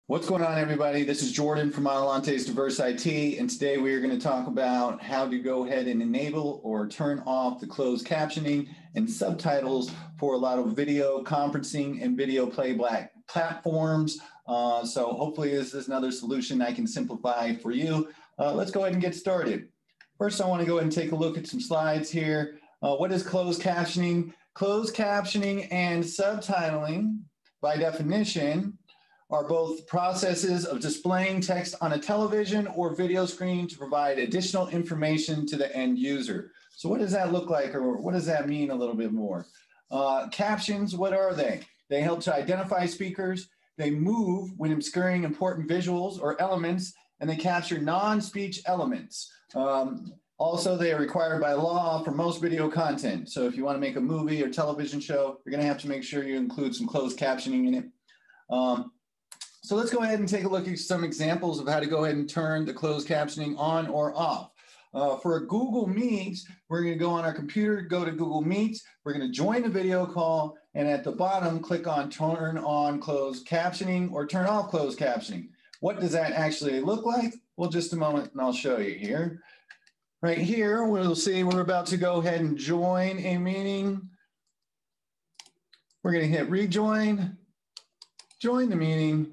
What's going on, everybody? This is Jordan from Adelante's Diverse IT, and today we are going to talk about how to go ahead and enable or turn off the closed captioning and subtitles for a lot of video conferencing and video playback platforms. So hopefully this is another solution I can simplify for you. Let's go ahead and get started. First, I want to go ahead and take a look at some slides here. What is closed captioning? Closed captioning and subtitling, by definition, are both processes of displaying text on a television or video screen to provide additional information to the end user. So what does that look like, or what does that mean a little bit more? Captions, what are they? They help to identify speakers, they move when obscuring important visuals or elements, and they capture non-speech elements. Also, they are required by law for most video content. So if you want to make a movie or television show, you're going to have to make sure you include some closed captioning in it. So let's go ahead and take a look at some examples of how to go ahead and turn the closed captioning on or off. For a Google Meet, we're going to go on our computer, go to Google Meet. We're going to join the video call, and at the bottom, click on Turn on Closed Captioning or Turn off Closed Captioning. What does that actually look like? Well, just a moment, and I'll show you here. Right here, we'll see we're about to go ahead and join a meeting. We're going to hit Rejoin, join the meeting.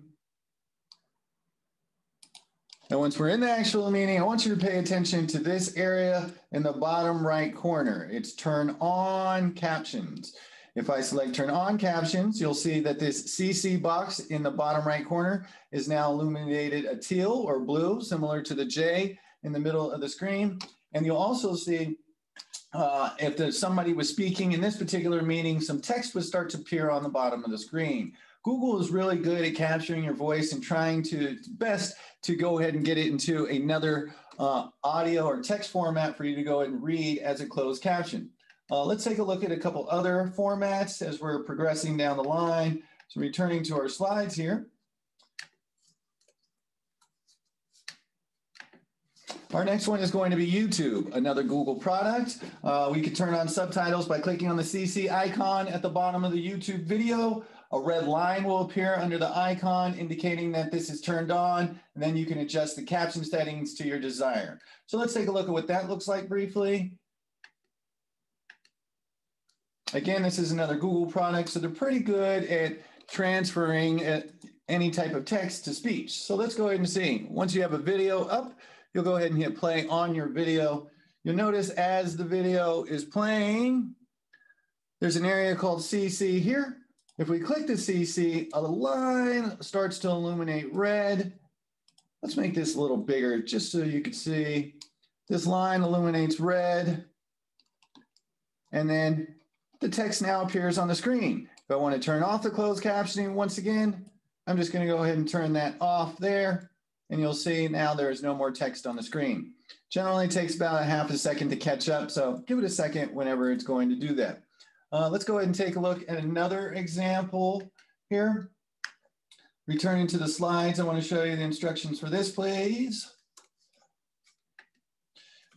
And once we're in the actual meeting, I want you to pay attention to this area in the bottom right corner. It's Turn on Captions. If I select Turn on Captions, you'll see that this CC box in the bottom right corner is now illuminated a teal or blue, similar to the J in the middle of the screen. And you'll also see if somebody was speaking in this particular meeting, some text would start to appear on the bottom of the screen. Google is really good at capturing your voice and trying to best to go ahead and get it into another audio or text format for you to go ahead and read as a closed caption. Let's take a look at a couple other formats as we're progressing down the line. So returning to our slides here. Our next one is going to be YouTube, another Google product. We can turn on subtitles by clicking on the CC icon at the bottom of the YouTube video. A red line will appear under the icon indicating that this is turned on, and then you can adjust the caption settings to your desire. So let's take a look at what that looks like briefly. Again, this is another Google product, so they're pretty good at transferring any type of text to speech. So let's go ahead and see. Once you have a video up, you'll go ahead and hit play on your video. You'll notice as the video is playing, there's an area called CC here. If we click the CC, a line starts to illuminate red. Let's make this a little bigger just so you can see. This line illuminates red. And then the text now appears on the screen. If I want to turn off the closed captioning once again, I'm just going to go ahead and turn that off there. And you'll see now there is no more text on the screen. Generally takes about a half a second to catch up. So give it a second whenever it's going to do that. Let's go ahead and take a look at another example here. Returning to the slides, I want to show you the instructions for this, please.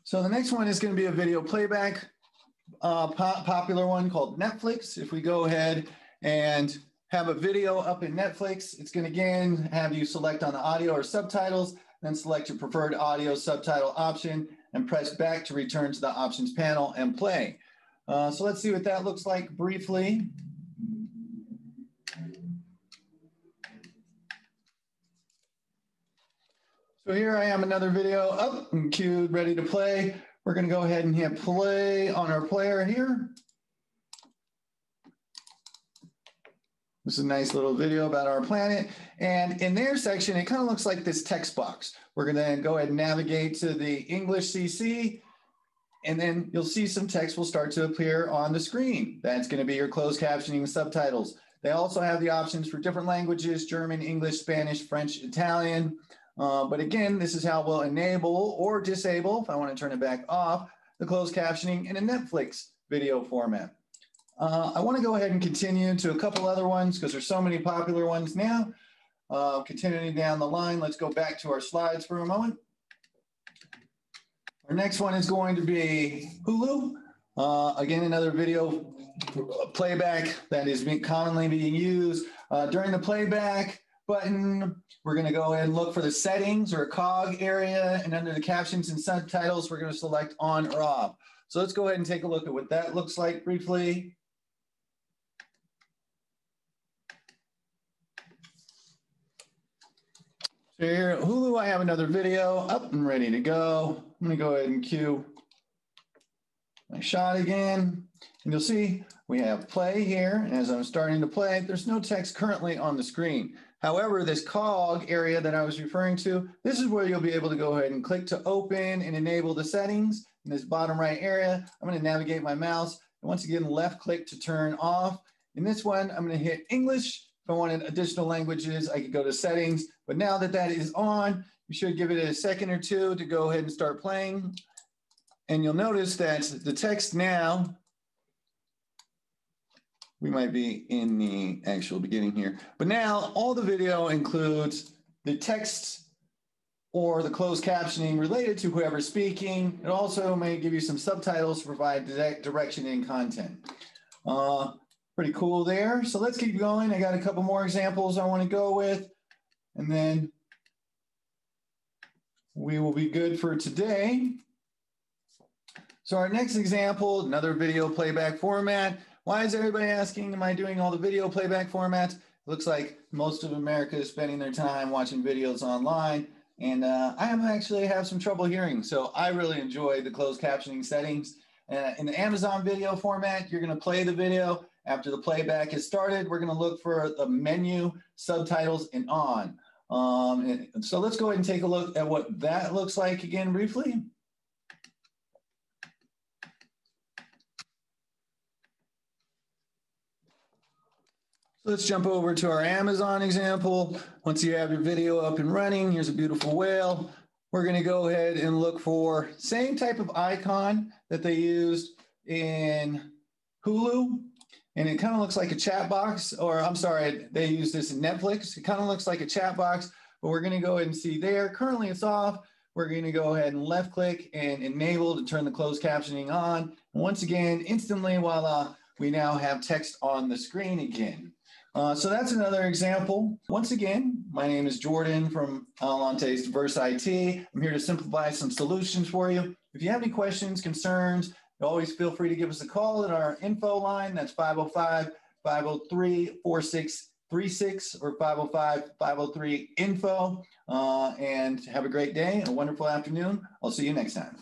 So the next one is going to be a video playback, popular one called Netflix. If we go ahead and have a video up in Netflix, it's going to again have you select on the audio or subtitles, then select your preferred audio subtitle option and press back to return to the options panel and play. So let's see what that looks like briefly. So here I am, another video up and queued, ready to play. We're going to go ahead and hit play on our player here. This is a nice little video about our planet. And in their section, it kind of looks like this text box. We're going to go ahead and navigate to the English CC. And then you'll see some text will start to appear on the screen. That's going to be your closed captioning and subtitles. They also have the options for different languages: German, English, Spanish, French, Italian. But again, this is how we'll enable or disable, if I want to turn it back off, the closed captioning in a Netflix video format. I want to go ahead and continue to a couple other ones because there's so many popular ones now. Continuing down the line, let's go back to our slides for a moment. Our next one is going to be Hulu. Again, another video playback that is commonly being used. During the playback, button. We're going to go ahead and look for the settings or cog area. And under the captions and subtitles, we're going to select on or off. So let's go ahead and take a look at what that looks like briefly. So here at Hulu, I have another video up and ready to go. I'm going to go ahead and cue my shot again. And you'll see we have play here. And as I'm starting to play, there's no text currently on the screen. However, this cog area that I was referring to, this is where you'll be able to go ahead and click to open and enable the settings. In this bottom right area, I'm going to navigate my mouse. And once again, left click to turn off. In this one, I'm going to hit English. If I wanted additional languages, I could go to settings. But now that that is on, you should give it a second or two to go ahead and start playing. And you'll notice that the text now, we might be in the actual beginning here, but now all the video includes the text or the closed captioning related to whoever's speaking. It also may give you some subtitles to provide direction in content. Pretty cool there. So let's keep going. I got a couple more examples I want to go with, and then we will be good for today. So our next example, another video playback format. Why is everybody asking, am I doing all the video playback formats? It looks like most of America is spending their time watching videos online, and I actually have some trouble hearing, so I really enjoy the closed captioning settings. In the Amazon video format, you're going to play the video. After the playback is started, we're going to look for the menu, subtitles, and on. So let's go ahead and take a look at what that looks like again briefly. Let's jump over to our Amazon example. Once you have your video up and running, here's a beautiful whale. We're going to go ahead and look for same type of icon that they used in Hulu. And it kind of looks like a chat box, or I'm sorry, they use this in Netflix. It kind of looks like a chat box, but we're going to go ahead and see there. Currently it's off. We're going to go ahead and left click and enable to turn the closed captioning on. And once again, instantly, voila, we now have text on the screen again. So that's another example. Once again, my name is Jordan from Alante's Diverse IT. I'm here to simplify some solutions for you. If you have any questions, concerns, always feel free to give us a call at our info line. That's 505-503-4636 or 505-503-INFO. And have a great day and a wonderful afternoon. I'll see you next time.